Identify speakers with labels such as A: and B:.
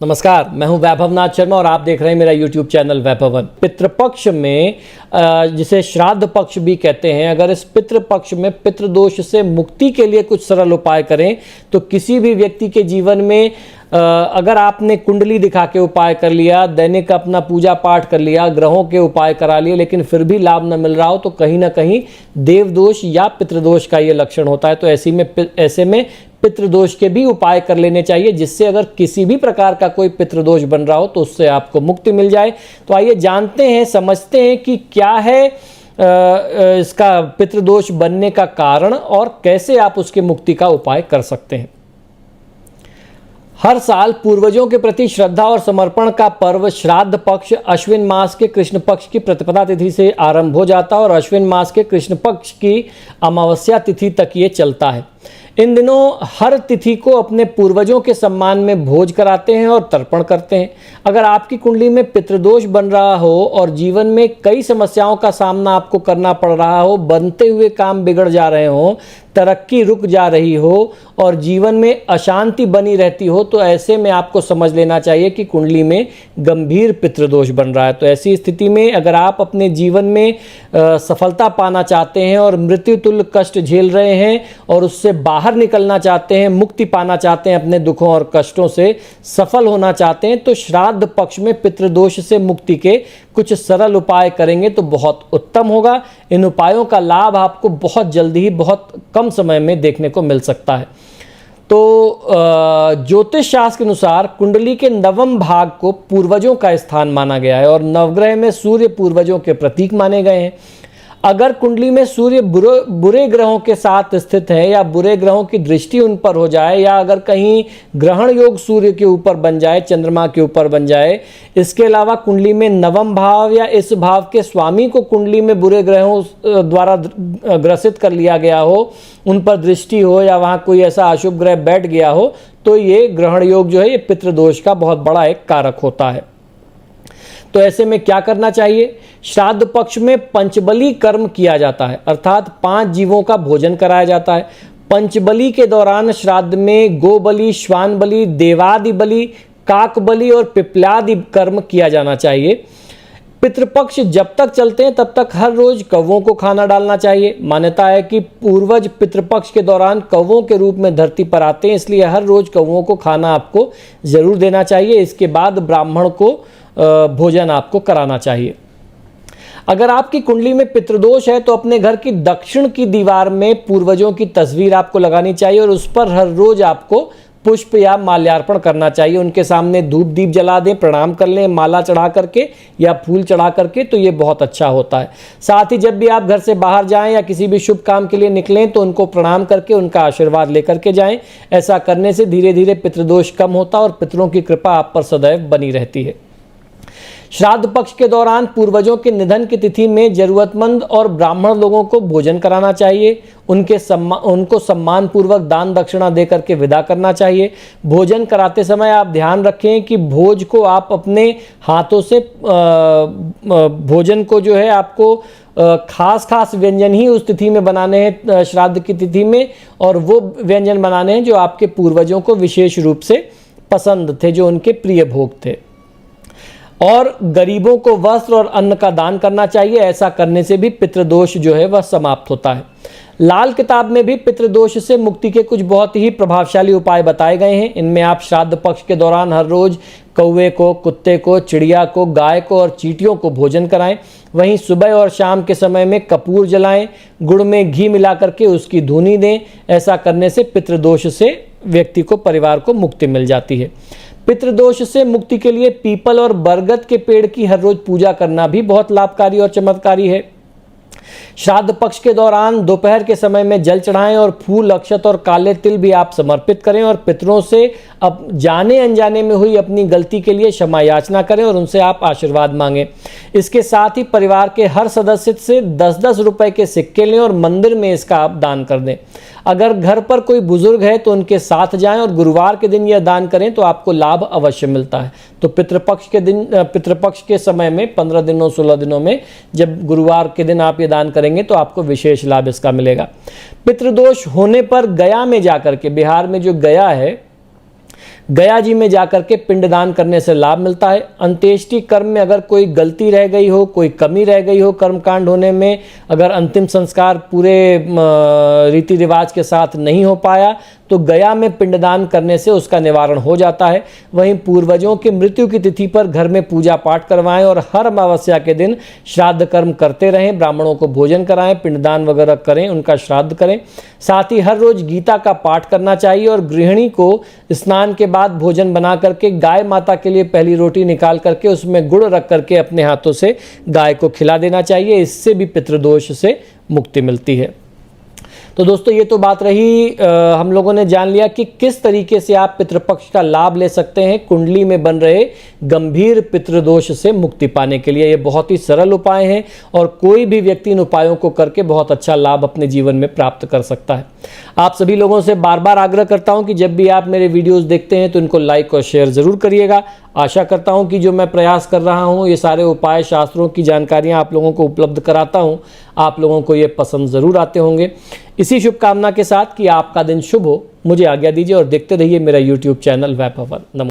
A: नमस्कार, मैं हूं वैभव नाथ शर्मा और आप देख रहे हैं मेरा YouTube चैनल वैभवन। पितृपक्ष में जिसे श्राद्ध पक्ष भी कहते हैं, अगर इस पितृपक्ष में पितृदोष से मुक्ति के लिए कुछ सरल उपाय करें तो किसी भी व्यक्ति के जीवन में अगर आपने कुंडली दिखा के उपाय कर लिया, दैनिक अपना पूजा पाठ कर लिया, ग्रहों के उपाय करा लिए, लेकिन फिर भी लाभ न मिल रहा हो तो कहीं ना कहीं देवदोष या पितृदोष का ये लक्षण होता है। तो ऐसे में पितृदोष के भी उपाय कर लेने चाहिए, जिससे अगर किसी भी प्रकार का कोई पितृदोष बन रहा हो तो उससे आपको मुक्ति मिल जाए। तो आइए जानते हैं, समझते हैं कि क्या है इसका पितृदोष बनने का कारण और कैसे आप उसकी मुक्ति का उपाय कर सकते हैं। हर साल पूर्वजों के प्रति श्रद्धा और समर्पण का पर्व श्राद्ध पक्ष अश्विन मास के कृष्ण पक्ष की प्रतिपदा तिथि से आरंभ हो जाता है और अश्विन मास के कृष्ण पक्ष की अमावस्या तिथि तक ये चलता है। इन दिनों हर तिथि को अपने पूर्वजों के सम्मान में भोज कराते हैं और तर्पण करते हैं। अगर आपकी कुंडली में पितृदोष बन रहा हो और जीवन में कई समस्याओं का सामना आपको करना पड़ रहा हो, बनते हुए काम बिगड़ जा रहे हो, तरक्की रुक जा रही हो और जीवन में अशांति बनी रहती हो, तो ऐसे में आपको समझ लेना चाहिए कि कुंडली में गंभीर पितृदोष बन रहा है। तो ऐसी स्थिति में अगर आप अपने जीवन में सफलता पाना चाहते हैं और मृत्यु तुल्य कष्ट झेल रहे हैं और उससे बाहर निकलना चाहते हैं, मुक्ति पाना चाहते हैं, अपने दुखों और कष्टों से सफल होना चाहते हैं, तो श्राद्ध पक्ष में पितृदोष से मुक्ति के कुछ सरल उपाय करेंगे तो बहुत उत्तम होगा। इन उपायों का लाभ आपको बहुत जल्दी ही, बहुत कम समय में देखने को मिल सकता है। तो ज्योतिष शास्त्र के अनुसार कुंडली के नवम भाग को पूर्वजों का स्थान माना गया है और नवग्रह में सूर्य पूर्वजों के प्रतीक माने गए हैं। अगर कुंडली में सूर्य बुरे ग्रहों के साथ स्थित है या बुरे ग्रहों की दृष्टि उन पर हो जाए या अगर कहीं ग्रहण योग सूर्य के ऊपर बन जाए, चंद्रमा के ऊपर बन जाए, इसके अलावा कुंडली में नवम भाव या इस भाव के स्वामी को कुंडली में बुरे ग्रहों द्वारा ग्रसित कर लिया गया हो, उन पर दृष्टि हो या वहाँ कोई ऐसा अशुभ ग्रह बैठ गया हो, तो ये ग्रहण योग जो है ये पितृदोष का बहुत बड़ा एक कारक होता है। तो ऐसे में क्या करना चाहिए? श्राद्ध पक्ष में पंचबली कर्म किया जाता है, अर्थात 5 जीवों का भोजन कराया जाता है। पंचबली के दौरान श्राद्ध में गोबली, श्वान बलि, देवादि बलि, काक बलि और पिपलादि कर्म किया जाना चाहिए। पितृपक्ष जब तक चलते हैं तब तक हर रोज कौवों को खाना डालना चाहिए। मान्यता है कि पूर्वज पितृपक्ष के दौरान कौवों के रूप में धरती पर आते हैं, इसलिए हर रोज कौवों को खाना आपको जरूर देना चाहिए। इसके बाद ब्राह्मण को भोजन आपको कराना चाहिए। अगर आपकी कुंडली में पितृदोष है तो अपने घर की दक्षिण की दीवार में पूर्वजों की तस्वीर आपको लगानी चाहिए और उस पर हर रोज आपको पुष्प या माल्यार्पण करना चाहिए। उनके सामने धूप दीप जला दें, प्रणाम कर लें, माला चढ़ा करके या फूल चढ़ा करके, तो ये बहुत अच्छा होता है। साथ ही जब भी आप घर से बाहर जाएं या किसी भी शुभ काम के लिए निकलें तो उनको प्रणाम करके उनका आशीर्वाद लेकर के जाएं। ऐसा करने से धीरे धीरे पितृदोष कम होता है और पितरों की कृपा आप पर सदैव बनी रहती है। श्राद्ध पक्ष के दौरान पूर्वजों के निधन की तिथि में जरूरतमंद और ब्राह्मण लोगों को भोजन कराना चाहिए। उनको सम्मान पूर्वक दान दक्षिणा देकर के विदा करना चाहिए। भोजन कराते समय आप ध्यान रखें कि भोज को आप अपने हाथों से भोजन को जो है आपको खास व्यंजन ही उस तिथि में बनाने हैं, श्राद्ध की तिथि में, और वो व्यंजन बनाने हैं जो आपके पूर्वजों को विशेष रूप से पसंद थे, जो उनके प्रिय भोग थे। और गरीबों को वस्त्र और अन्न का दान करना चाहिए। ऐसा करने से भी पितृदोष जो है वह समाप्त होता है। लाल किताब में भी पितृदोष से मुक्ति के कुछ बहुत ही प्रभावशाली उपाय बताए गए हैं। इनमें आप श्राद्ध पक्ष के दौरान हर रोज कौवे को, कुत्ते को, चिड़िया को, गाय को और चींटियों को भोजन कराएं। वहीं सुबह और शाम के समय में कपूर जलाएं, गुड़ में घी मिला करके उसकी धूनी दें। ऐसा करने से पितृदोष से व्यक्ति को, परिवार को मुक्ति मिल जाती है। पितृदोष से मुक्ति के लिए पीपल और बरगद के पेड़ की हर रोज पूजा करना भी बहुत लाभकारी और चमत्कारी है। श्राद्ध पक्ष के दौरान दोपहर के समय में जल चढ़ाएं और फूल, अक्षत और काले तिल भी आप समर्पित करें और पितरों से अब जाने अनजाने में हुई अपनी गलती के लिए क्षमा याचना करें और उनसे आप आशीर्वाद मांगें। इसके साथ ही परिवार के हर सदस्य से 10-10 रुपए के सिक्के लें और मंदिर में इसका आप दान कर दें। अगर घर पर कोई बुजुर्ग है तो उनके साथ जाएं और गुरुवार के दिन यह दान करें तो आपको लाभ अवश्य मिलता है। तो पितृपक्ष के समय में 15 दिनों 16 दिनों में जब गुरुवार के दिन आप ये दान करेंगे तो आपको विशेष लाभ इसका मिलेगा। पितृदोष होने पर गया में जाकर के, बिहार में जो गया है, गया जी में जाकर के पिंडदान करने से लाभ मिलता है। अंत्येष्टि कर्म में अगर कोई गलती रह गई हो, कोई कमी रह गई हो कर्मकांड होने में, अगर अंतिम संस्कार पूरे रीति रिवाज के साथ नहीं हो पाया तो गया में पिंडदान करने से उसका निवारण हो जाता है। वहीं पूर्वजों की मृत्यु की तिथि पर घर में पूजा पाठ करवाएं और हर अमावस्या के दिन श्राद्ध कर्म करते रहें, ब्राह्मणों को भोजन कराएं, पिंडदान वगैरह करें, उनका श्राद्ध करें। साथ ही हर रोज गीता का पाठ करना चाहिए और गृहिणी को स्नान के बाद भोजन बना करके गाय माता के लिए पहली रोटी निकाल करके उसमें गुड़ रख करके अपने हाथों से गाय को खिला देना चाहिए। इससे भी पितृदोष से मुक्ति मिलती है। तो दोस्तों ये तो बात रही, हम लोगों ने जान लिया कि किस तरीके से आप पितृपक्ष का लाभ ले सकते हैं कुंडली में बन रहे गंभीर पितृदोष से मुक्ति पाने के लिए। ये बहुत ही सरल उपाय हैं और कोई भी व्यक्ति इन उपायों को करके बहुत अच्छा लाभ अपने जीवन में प्राप्त कर सकता है। आप सभी लोगों से बार बार आग्रह करता हूं कि जब भी आप मेरे वीडियोस देखते हैं तो इनको लाइक और शेयर जरूर करिएगा। आशा करता हूं कि जो मैं प्रयास कर रहा हूं, ये सारे उपाय, शास्त्रों की जानकारियां आप लोगों को उपलब्ध कराता हूं, आप लोगों को ये पसंद जरूर आते होंगे। इसी शुभकामना के साथ कि आपका दिन शुभ हो, मुझे आज्ञा दीजिए और देखते रहिए मेरा YouTube चैनल वैभवन। नमस्कार।